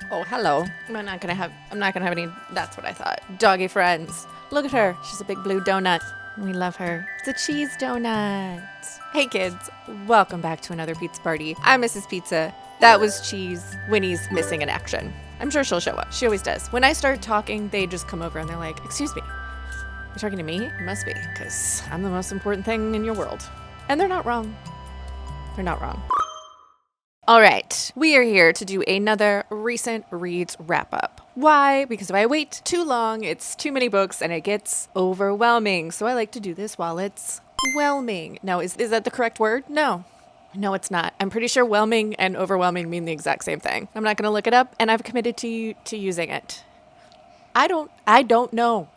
Oh, hello. I'm not gonna have any, that's what I thought. Doggy friends. Look at her. She's a big blue donut. We love her. It's a cheese donut. Hey kids, welcome back to another pizza party. I'm Mrs. Pizza. That was Cheese. Winnie's missing in action. I'm sure she'll show up. She always does. When I start talking, they just come over and they're like, excuse me, you're talking to me? It must be, because I'm the most important thing in your world. And they're not wrong. They're not wrong. All right, we are here to do another recent reads wrap up. Why? Because if I wait too long, it's too many books and it gets overwhelming. So I like to do this while it's whelming. Now, is that the correct word? No, it's not. I'm pretty sure whelming and overwhelming mean the exact same thing. I'm not going to look it up, and I've committed to using it. I don't know.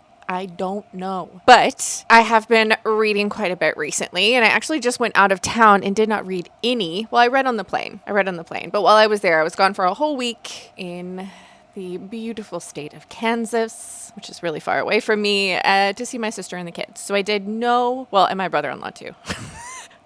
But I have been reading quite a bit recently, and I actually just went out of town and did not read any. Well, I read on the plane. But while I was there, I was gone for a whole week in the beautiful state of Kansas, which is really far away from me, to see my sister and the kids. So I did and my brother-in-law too.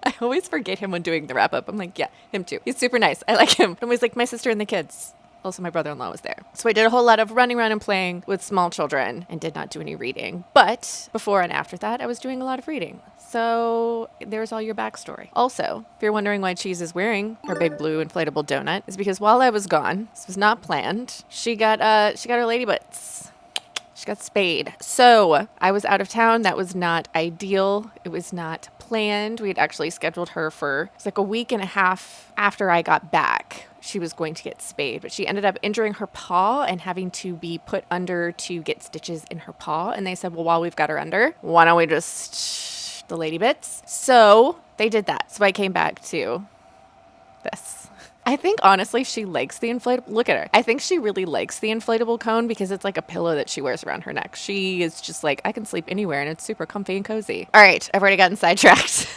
I always forget him when doing the wrap-up. I'm like, yeah, him too. He's super nice. I like him. I'm always like, my sister and the kids. Also, my brother-in-law was there. So I did a whole lot of running around and playing with small children and did not do any reading. But before and after that, I was doing a lot of reading. So there's all your backstory. Also, if you're wondering why Cheese is wearing her big blue inflatable donut, it's because while I was gone, this was not planned, she got her lady butts. She got spayed. So I was out of town. That was not ideal. It was not planned. We had actually scheduled her for, it's like a week and a half after I got back. She was going to get spayed, but she ended up injuring her paw and having to be put under to get stitches in her paw. And they said, well, while we've got her under, why don't we just the lady bits? So they did that. So I came back to this. I think honestly she likes the inflatable. Look at her. I think she really likes the inflatable cone because it's like a pillow that she wears around her neck. She is just like, I can sleep anywhere and it's super comfy and cozy. All right, I've already gotten sidetracked.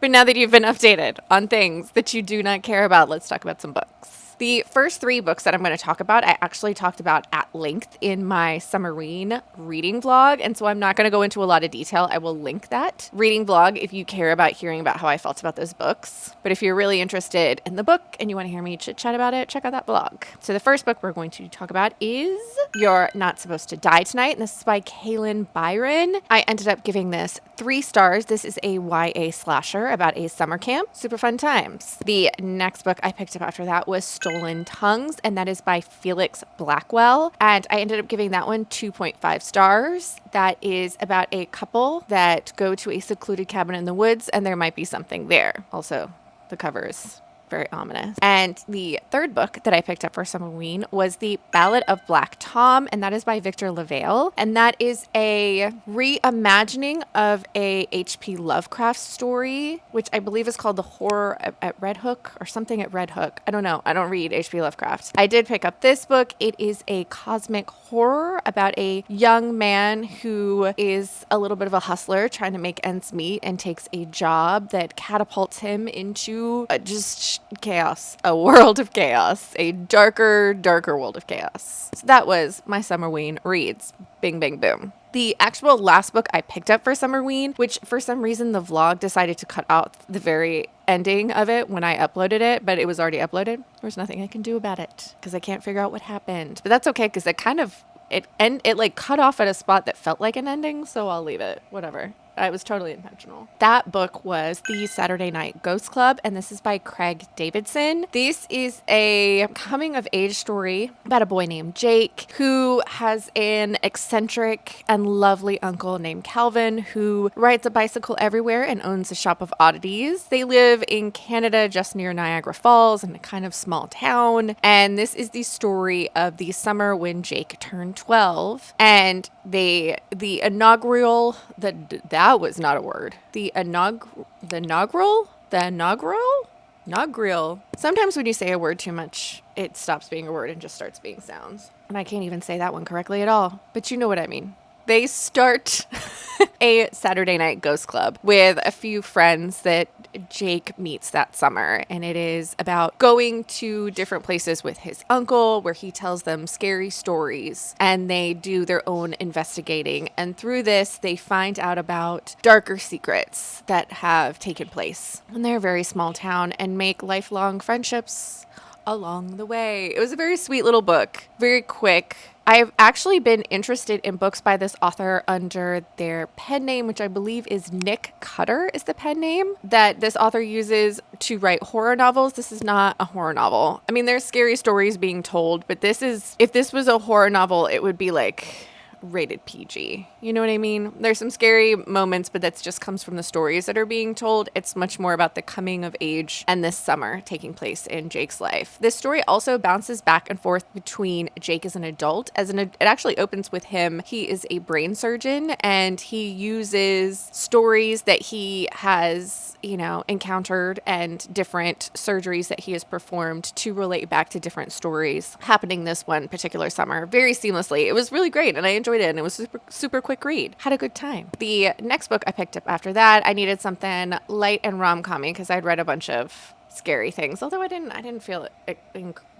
But now that you've been updated on things that you do not care about, let's talk about some books. The first 3 books that I'm going to talk about, I actually talked about at length in my Summerween reading vlog, and so I'm not going to go into a lot of detail. I will link that reading vlog if you care about hearing about how I felt about those books. But if you're really interested in the book and you want to hear me chit-chat about it, check out that vlog. So the first book we're going to talk about is You're Not Supposed to Die Tonight, and this is by Kalynn Bayron. I ended up giving this 3 stars. This is a YA slasher about a summer camp. Super fun times. The next book I picked up after that was Stolen Tongues, and that is by Felix Blackwell. And I ended up giving that one 2.5 stars. That is about a couple that go to a secluded cabin in the woods, and there might be something there. Also, the cover is very ominous. And the third book that I picked up for Summerween was The Ballad of Black Tom, and that is by Victor LaValle. And that is a reimagining of a H.P. Lovecraft story, which I believe is called The Horror at Red Hook or something at Red Hook. I don't know. I don't read H.P. Lovecraft. I did pick up this book. It is a cosmic horror about a young man who is a little bit of a hustler trying to make ends meet and takes a job that catapults him into just chaos, a world of chaos, a darker world of chaos. So that was my Summerween reads. Bing, bang, boom. The actual last book I picked up for Summerween, which for some reason the vlog decided to cut out the very ending of it when I uploaded it, but it was already uploaded. There's nothing I can do about it because I can't figure out what happened. But that's okay because it like cut off at a spot that felt like an ending, so I'll leave it. Whatever. It was totally intentional. That book was The Saturday Night Ghost Club, and this is by Craig Davidson. This is a coming-of-age story about a boy named Jake who has an eccentric and lovely uncle named Calvin who rides a bicycle everywhere and owns a shop of oddities. They live in Canada just near Niagara Falls in a kind of small town, and this is the story of the summer when Jake turned 12, and that was not a word. The inaugural. Sometimes when you say a word too much, it stops being a word and just starts being sounds. And I can't even say that one correctly at all, but you know what I mean. They start a Saturday night ghost club with a few friends that Jake meets that summer. And it is about going to different places with his uncle where he tells them scary stories and they do their own investigating. And through this, they find out about darker secrets that have taken place in their very small town and make lifelong friendships along the way. It was a very sweet little book, very quick. I've actually been interested in books by this author under their pen name, which I believe is Nick Cutter is the pen name that this author uses to write horror novels. This is not a horror novel. I mean, there's scary stories being told, but if this was a horror novel, it would be like rated PG. You know what I mean? There's some scary moments, but that just comes from the stories that are being told. It's much more about the coming of age and this summer taking place in Jake's life. This story also bounces back and forth between Jake as an adult. It actually opens with him. He is a brain surgeon and he uses stories that he has encountered and different surgeries that he has performed to relate back to different stories happening this one particular summer very seamlessly. It was really great and I enjoyed it and it was super, super quick read. Had a good time. The next book I picked up after that, I needed something light and rom-com-y because I'd read a bunch of scary things, although I didn't feel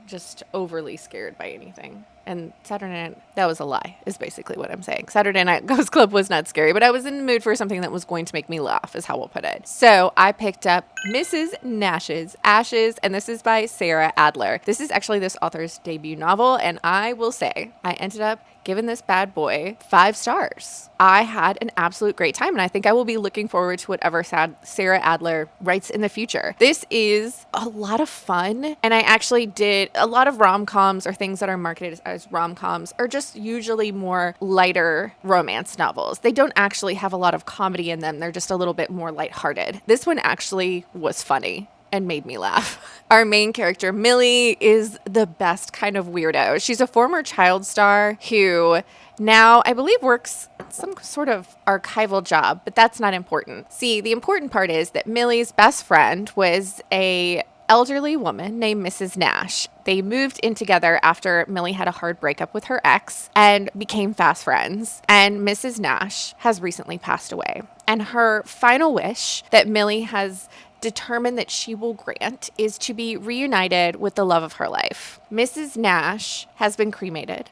just overly scared by anything. And Saturday night, that was a lie, is basically what I'm saying. Saturday Night Ghost Club was not scary, but I was in the mood for something that was going to make me laugh, is how we'll put it. So I picked up Mrs. Nash's Ashes, and this is by Sarah Adler. This is actually this author's debut novel, and I will say, I ended up giving this bad boy 5 stars. I had an absolute great time, and I think I will be looking forward to whatever Sarah Adler writes in the future. This is a lot of fun, and I actually did a lot of rom-coms or things that are marketed as rom-coms are just usually more lighter romance novels. They don't actually have a lot of comedy in them. They're just a little bit more lighthearted. This one actually was funny and made me laugh. Our main character, Millie, is the best kind of weirdo. She's a former child star who now, I believe, works some sort of archival job, but that's not important. See, the important part is that Millie's best friend was a elderly woman named Mrs. Nash. They moved in together after Millie had a hard breakup with her ex and became fast friends. And Mrs. Nash has recently passed away. And her final wish that Millie has determined that she will grant is to be reunited with the love of her life. Mrs. Nash has been cremated.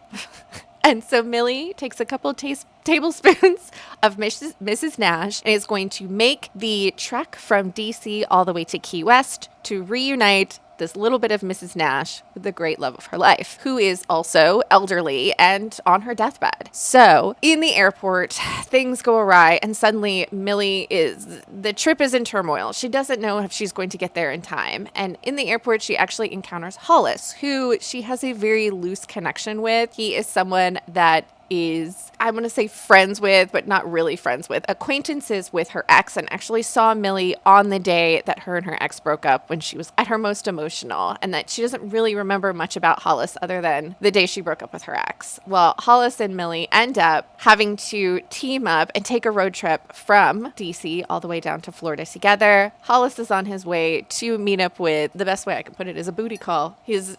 And so Millie takes a couple of tablespoons of Mrs. Nash and is going to make the trek from DC all the way to Key West to reunite this little bit of Mrs. Nash with the great love of her life, who is also elderly and on her deathbed. So in the airport, things go awry and suddenly the trip is in turmoil. She doesn't know if she's going to get there in time. And in the airport, she actually encounters Hollis, who she has a very loose connection with. He is someone that is, I'm going to say friends with, but not really friends with, acquaintances with her ex, and actually saw Millie on the day that her and her ex broke up when she was at her most emotional, and that she doesn't really remember much about Hollis other than the day she broke up with her ex. Well, Hollis and Millie end up having to team up and take a road trip from DC all the way down to Florida together. Hollis is on his way to meet up with, the best way I can put it is a booty call. His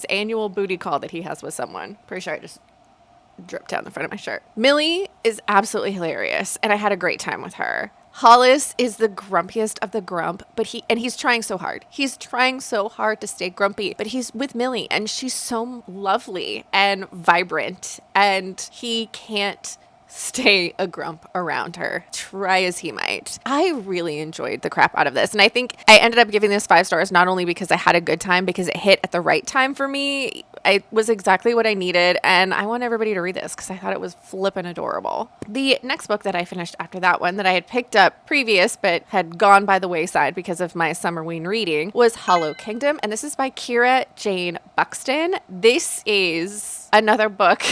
annual booty call that he has with someone. Pretty sure I just dripped down the front of my shirt. Millie is absolutely hilarious, and I had a great time with her. Hollis is the grumpiest of the grump, but he's trying so hard. He's trying so hard to stay grumpy, but he's with Millie, and she's so lovely and vibrant, and he can't stay a grump around her, try as he might. I really enjoyed the crap out of this, and I think I ended up giving this 5 stars not only because I had a good time, because it hit at the right time for me. It was exactly what I needed, and I want everybody to read this because I thought it was flippin' adorable. The next book that I finished after that one that I had picked up previous but had gone by the wayside because of my Summerween reading was Hollow Kingdom, and this is by Kira Jane Buxton. This is another book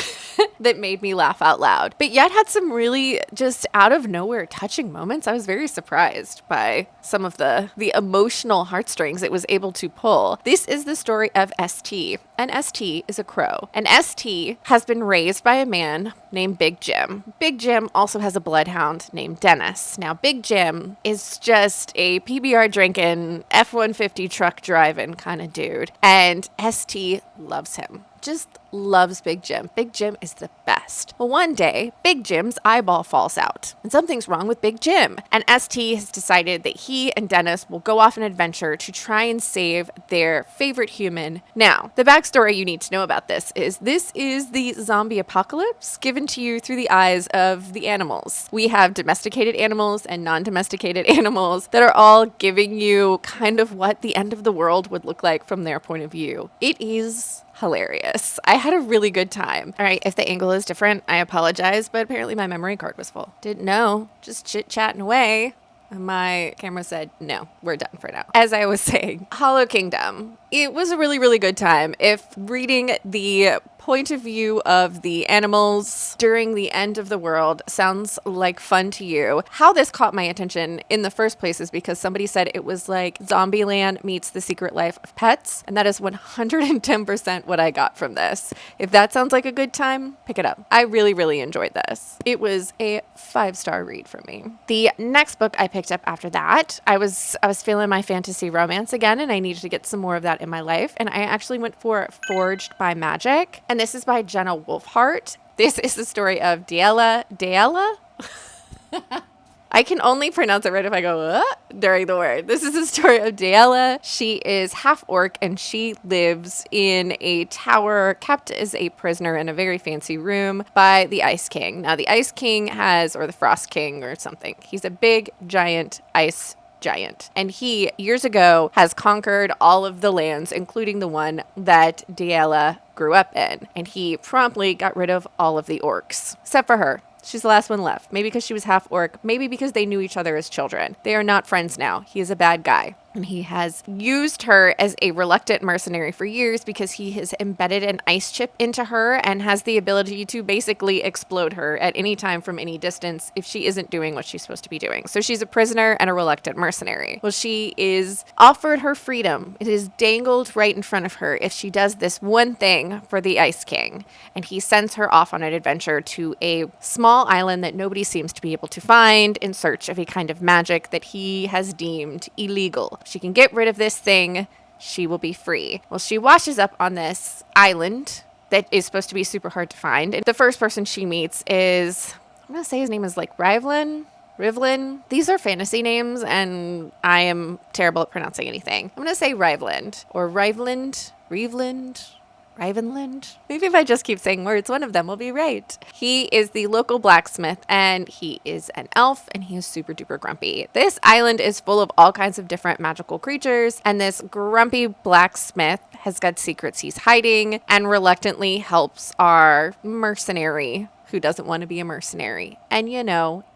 that made me laugh out loud, but yet had some really just out of nowhere touching moments. I was very surprised by some of the emotional heartstrings it was able to pull. This is the story of ST, and ST is a crow, and ST has been raised by a man named Big Jim. Big Jim also has a bloodhound named Dennis. Now, Big Jim is just a PBR drinking, F-150 truck driving kind of dude, and ST loves him. just loves Big Jim. Big Jim is the best. Well, one day, Big Jim's eyeball falls out, and something's wrong with Big Jim. And ST has decided that he and Dennis will go off an adventure to try and save their favorite human. Now, the backstory you need to know about this is the zombie apocalypse given to you through the eyes of the animals. We have domesticated animals and non-domesticated animals that are all giving you kind of what the end of the world would look like from their point of view. It is hilarious. I had a really good time. All right, if the angle is different, I apologize, but apparently my memory card was full. Didn't know, just chit-chatting away. My camera said, no, we're done for now. As I was saying, Hollow Kingdom. It was a really, really good time. If reading the point of view of the animals during the end of the world sounds like fun to you, how this caught my attention in the first place is because somebody said it was like Zombieland meets The Secret Life of Pets, and that is 110% what I got from this. If that sounds like a good time, pick it up. I really, really enjoyed this. It was a 5-star read for me. The next book I picked up after that, I was feeling my fantasy romance again, and I needed to get some more of that in my life, and I actually went for Forged by Magic, and this is by Jenna Wolfhart. This is the story of Daella? I can only pronounce it right if I go during the word. This is the story of Daella. She is half orc and she lives in a tower kept as a prisoner in a very fancy room by the Ice King. Now the Ice King or the Frost King or something. He's a big, giant ice giant. And he, years ago, has conquered all of the lands, including the one that Daella grew up in. And he promptly got rid of all of the orcs, except for her. She's the last one left. Maybe because she was half orc. Maybe because they knew each other as children. They are not friends now. He is a bad guy. And he has used her as a reluctant mercenary for years because he has embedded an ice chip into her and has the ability to basically explode her at any time from any distance if she isn't doing what she's supposed to be doing. So she's a prisoner and a reluctant mercenary. Well, she is offered her freedom. It is dangled right in front of her if she does this one thing for the Ice King. And he sends her off on an adventure to a small island that nobody seems to be able to find in search of a kind of magic that he has deemed illegal. She can get rid of this thing, she will be free. Well, she washes up on this island that is supposed to be super hard to find. And the first person she meets is, I'm going to say his name is like Rivlin. These are fantasy names, and I am terrible at pronouncing anything. I'm going to say Riveland. Maybe if I just keep saying words, one of them will be right. He is the local blacksmith, and he is an elf, and he is super duper grumpy. This island is full of all kinds of different magical creatures, and this grumpy blacksmith has got secrets he's hiding and reluctantly helps our mercenary who doesn't want to be a mercenary. And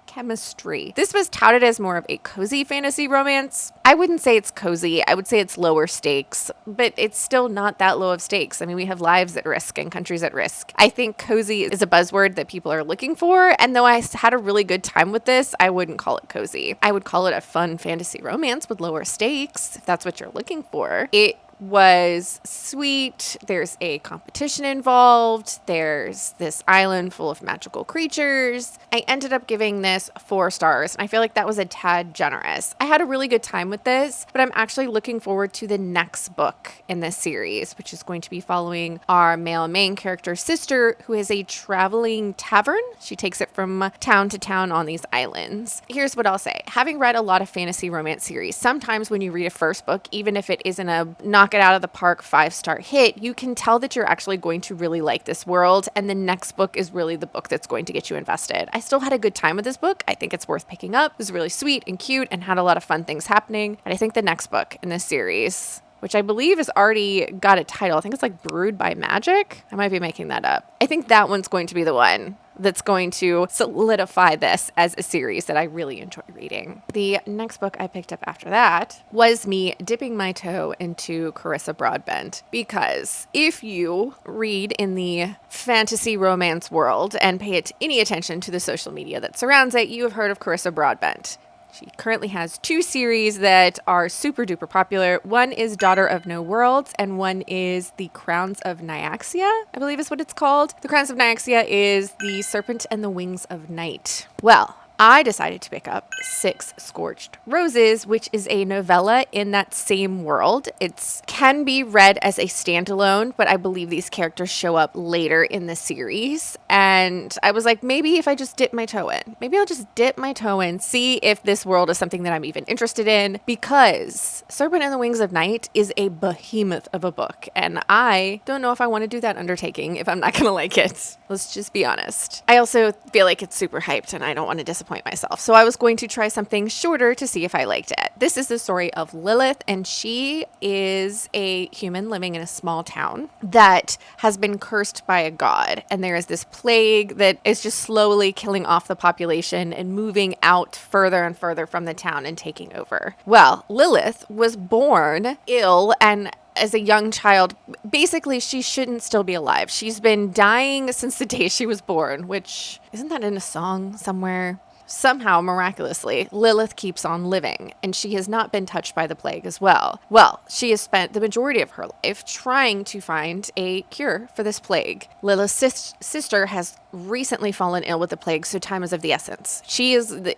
chemistry. This was touted as more of a cozy fantasy romance. I wouldn't say it's cozy. I would say it's lower stakes, but it's still not that low of stakes. I mean, we have lives at risk and countries at risk. I think cozy is a buzzword that people are looking for, and though I had a really good time with this, I wouldn't call it cozy. I would call it a fun fantasy romance with lower stakes, if that's what you're looking for. It was sweet. There's a competition involved. There's this island full of magical creatures. I ended up giving this 4 stars, and I feel like that was a tad generous. I had a really good time with this, but I'm actually looking forward to the next book in this series, which is going to be following our male main character's sister, who is a traveling tavern. She takes it from town to town on these islands. Here's what I'll say. Having read a lot of fantasy romance series, sometimes when you read a first book, even if it isn't a knock it out of the park 5-star hit, you can tell that you're actually going to really like this world, and the next book is really the book that's going to get you invested. I still had a good time with this book. I think it's worth picking up. It was really sweet and cute and had a lot of fun things happening. And I think the next book in this series, which I believe has already got a title, I think it's like Brewed by Magic. I might be making that up. I think that one's going to be the one that's going to solidify this as a series that I really enjoy reading. The next book I picked up after that was me dipping my toe into Carissa Broadbent, because if you read in the fantasy romance world and pay any attention to the social media that surrounds it, you have heard of Carissa Broadbent. She currently has 2 series that are super duper popular. One is Daughter of No Worlds, and one is The Crowns of Nyaxia, I believe is what it's called. The Crowns of Nyaxia is The Serpent and the Wings of Night. Well, I decided to pick up 6 Scorched Roses, which is a novella in that same world. It can be read as a standalone, but I believe these characters show up later in the series. And I was like, maybe if I just dip my toe in, maybe I'll just dip my toe in, see if this world is something that I'm even interested in, because Serpent and the Wings of Night is a behemoth of a book. And I don't know if I want to do that undertaking if I'm not going to like it. Let's just be honest. I also feel like it's super hyped and I don't want to disappoint myself. So I was going to try something shorter to see if I liked it. This is the story of Lilith, and she is a human living in a small town that has been cursed by a god. And there is this plague that is just slowly killing off the population and moving out further and further from the town and taking over. Well, Lilith was born ill, and as a young child, basically she shouldn't still be alive. She's been dying since the day she was born, which isn't that in a song somewhere? Somehow, miraculously, Lilith keeps on living, and she has not been touched by the plague as well. Well, she has spent the majority of her life trying to find a cure for this plague. Lilith's sister has recently fallen ill with the plague, so time is of the essence.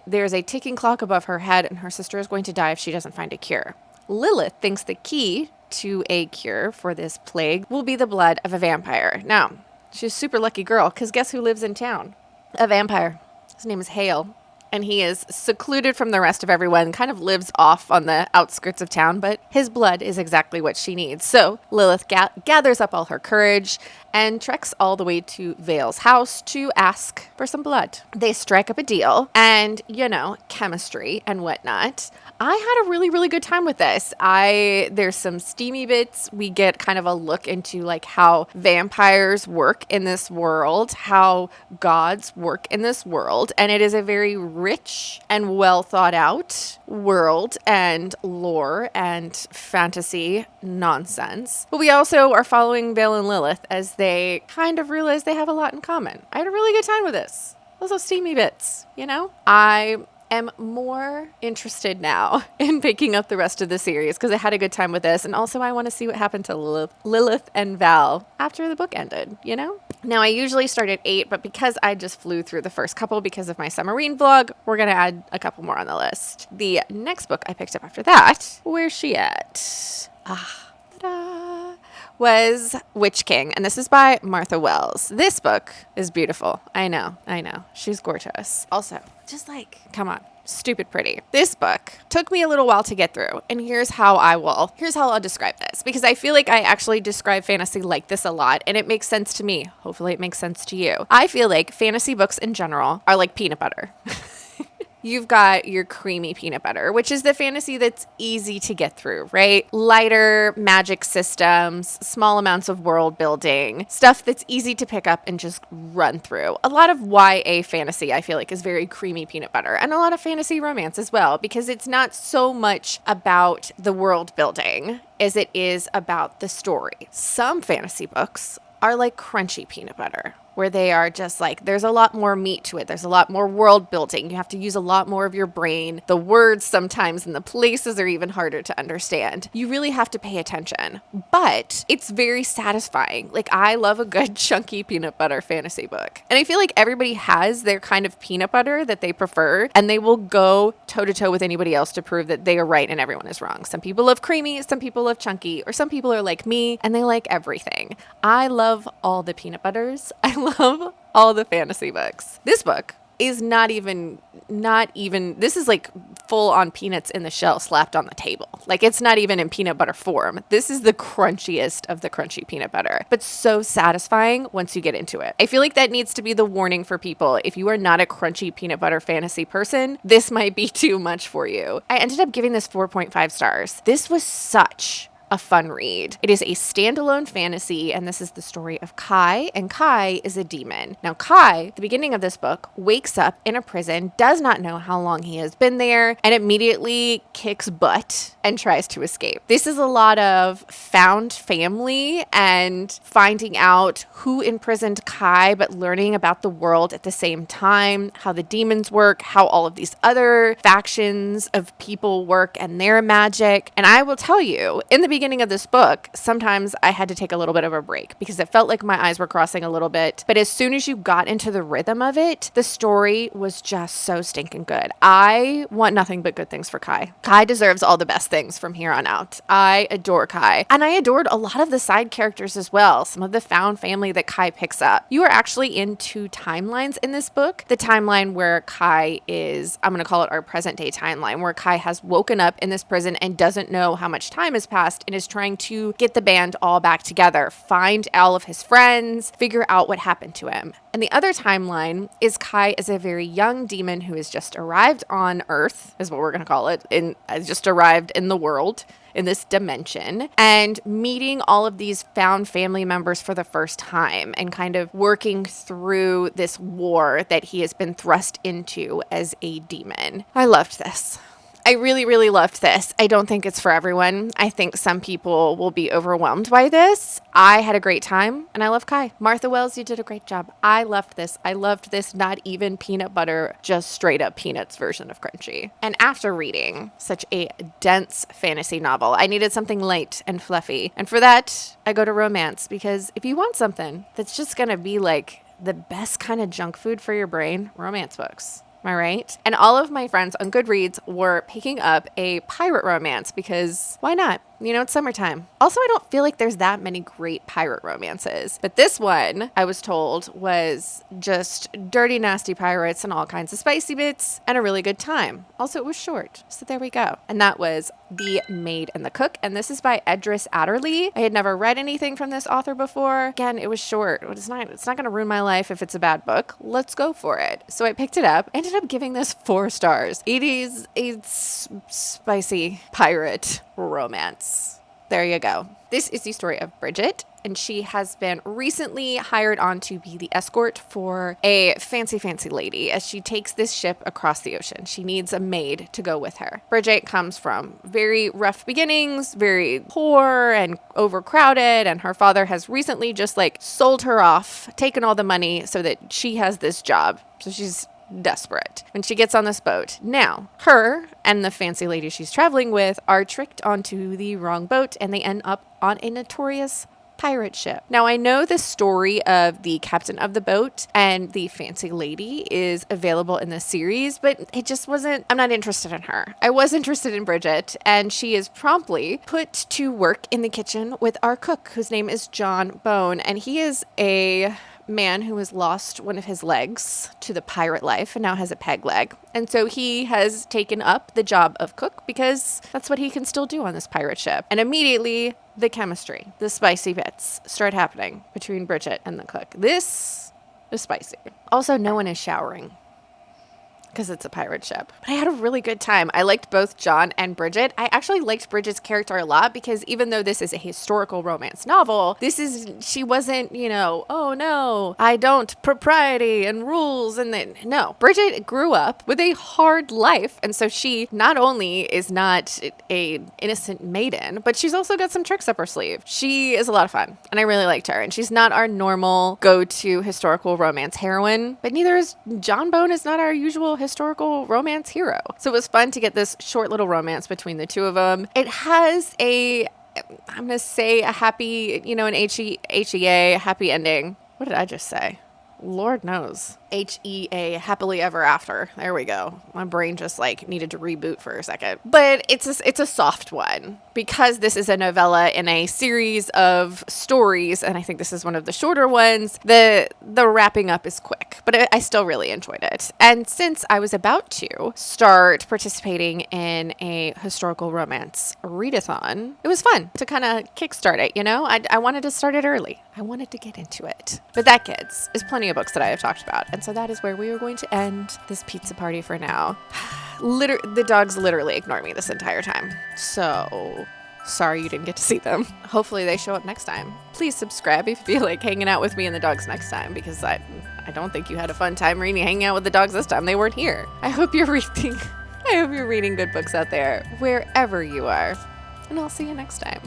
There's a ticking clock above her head, and her sister is going to die if she doesn't find a cure. Lilith thinks the key to a cure for this plague will be the blood of a vampire. Now, she's a super lucky girl, because guess who lives in town? A vampire. His name is Hale. And he is secluded from the rest of everyone, kind of lives off on the outskirts of town, but his blood is exactly what she needs. So Lilith gathers up all her courage and treks all the way to Vale's house to ask for some blood. They strike up a deal and, chemistry and whatnot. I had a really, really good time with this. There's some steamy bits. We get kind of a look into like how vampires work in this world, how gods work in this world. And it is a very rich and well thought out world and lore and fantasy nonsense. But we also are following Vale and Lilith as they kind of realize they have a lot in common. I had a really good time with this. Those are steamy bits, I am more interested now in picking up the rest of the series because I had a good time with this. And also I want to see what happened to Lilith and Val after the book ended, Now I usually start at 8, but because I just flew through the first couple because of my Summerween vlog, we're going to add a couple more on the list. The next book I picked up after that, where's she at? Ta-da! Was Witch King, and this is by Martha Wells. This book is beautiful. I know. She's gorgeous. Also, just come on, stupid pretty. This book took me a little while to get through, and here's how I'll describe this, because I feel like I actually describe fantasy like this a lot, and it makes sense to me. Hopefully it makes sense to you. I feel like fantasy books in general are like peanut butter. You've got your creamy peanut butter, which is the fantasy that's easy to get through, right? Lighter magic systems, small amounts of world building, stuff that's easy to pick up and just run through. A lot of YA fantasy, I feel like, is very creamy peanut butter, and a lot of fantasy romance as well, because it's not so much about the world building as it is about the story. Some fantasy books are like crunchy peanut butter, where they are just there's a lot more meat to it. There's a lot more world building. You have to use a lot more of your brain. The words sometimes and the places are even harder to understand. You really have to pay attention, but it's very satisfying. I love a good chunky peanut butter fantasy book. And I feel like everybody has their kind of peanut butter that they prefer, and they will go toe to toe with anybody else to prove that they are right and everyone is wrong. Some people love creamy, some people love chunky, or some people are like me and they like everything. I love all the peanut butters. I love all the fantasy books. This book is not even, this is full on peanuts in the shell slapped on the table. It's not even in peanut butter form. This is the crunchiest of the crunchy peanut butter, but so satisfying once you get into it. I feel like that needs to be the warning for people. If you are not a crunchy peanut butter fantasy person, this might be too much for you. I ended up giving this 4.5 stars. This was such a fun read. It is a standalone fantasy, and this is the story of Kai, and Kai is a demon. Now, Kai, at the beginning of this book, wakes up in a prison, does not know how long he has been there, and immediately kicks butt and tries to escape. This is a lot of found family and finding out who imprisoned Kai, but learning about the world at the same time, how the demons work, how all of these other factions of people work and their magic. And I will tell you, in the beginning beginning of this book, sometimes I had to take a little bit of a break because it felt like my eyes were crossing a little bit. But as soon as you got into the rhythm of it, the story was just so stinking good. I want nothing but good things for Kai. Kai deserves all the best things from here on out. I adore Kai. And I adored a lot of the side characters as well. Some of the found family that Kai picks up. You are actually in two timelines in this book. The timeline where Kai is, I'm going to call it our present day timeline, where Kai has woken up in this prison and doesn't know how much time has passed and is trying to get the band all back together, find all of his friends, figure out what happened to him. And the other timeline is Kai as a very young demon who has just arrived on Earth, is what we're going to call it, just arrived in the world, in this dimension, and meeting all of these found family members for the first time and kind of working through this war that he has been thrust into as a demon. I loved this. I really, really loved this. I don't think it's for everyone. I think some people will be overwhelmed by this. I had a great time, and I love Kai. Martha Wells, you did a great job. I loved this. I loved this not even peanut butter, just straight up peanuts version of crunchy. And after reading such a dense fantasy novel, I needed something light and fluffy. And for that, I go to romance, because if you want something that's just going to be like the best kind of junk food for your brain, romance books. Am I right? And all of my friends on Goodreads were picking up a pirate romance because why not? You know, it's summertime. Also, I don't feel like there's that many great pirate romances. But this one, I was told, was just dirty, nasty pirates and all kinds of spicy bits and a really good time. Also, it was short. So there we go. And that was The Maid and the Cook. And this is by Adderly. I had never read anything from this author before. Again, it was short. It's not going to ruin my life if it's a bad book. Let's go for it. So I picked it up. Ended up giving this 4 stars. It is a spicy pirate romance. There you go. This is the story of Bridget, and she has been recently hired on to be the escort for a fancy lady as she takes this ship across the ocean. She needs a maid to go with her. Bridget comes from very rough beginnings, very poor and overcrowded, and her father has recently just sold her off, taken all the money so that she has this job. So she's desperate when she gets on this boat. Now, her and the fancy lady she's traveling with are tricked onto the wrong boat, and they end up on a notorious pirate ship. Now, I know the story of the captain of the boat and the fancy lady is available in the series, but it just wasn't, I'm not interested in her. I was interested in Bridget, and she is promptly put to work in the kitchen with our cook, whose name is John Bone, and he is a man who has lost one of his legs to the pirate life and now has a peg leg. And so he has taken up the job of cook because that's what he can still do on this pirate ship. And immediately the chemistry, the spicy bits start happening between Bridget and the cook. This is spicy. Also, no one is showering because it's a pirate ship. But I had a really good time. I liked both John and Bridget. I actually liked Bridget's character a lot because even though this is a historical romance novel, she wasn't, oh no, I don't, propriety and rules. And then, no, Bridget grew up with a hard life. And so she not only is not a innocent maiden, but she's also got some tricks up her sleeve. She is a lot of fun and I really liked her. And she's not our normal go-to historical romance heroine, but neither is John Bone is not our usual historical romance hero. So it was fun to get this short little romance between the two of them. It has I'm going to say a happy, an HEA, happy ending. What did I just say? Lord knows. HEA, happily ever after. There we go. My brain just needed to reboot for a second. But it's a soft one because this is a novella in a series of stories, and I think this is one of the shorter ones. The wrapping up is quick, but I still really enjoyed it. And since I was about to start participating in a historical romance readathon, it was fun to kind of kickstart it, I wanted to start it early. I wanted to get into it. But that, kids, is plenty of books that I have talked about. And so that is where we are going to end this pizza party for now. The dogs literally ignored me this entire time. So sorry you didn't get to see them. Hopefully they show up next time. Please subscribe if you feel like hanging out with me and the dogs next time, because I don't think you had a fun time hanging out with the dogs this time. They weren't here. I hope you're reading good books out there, wherever you are. And I'll see you next time.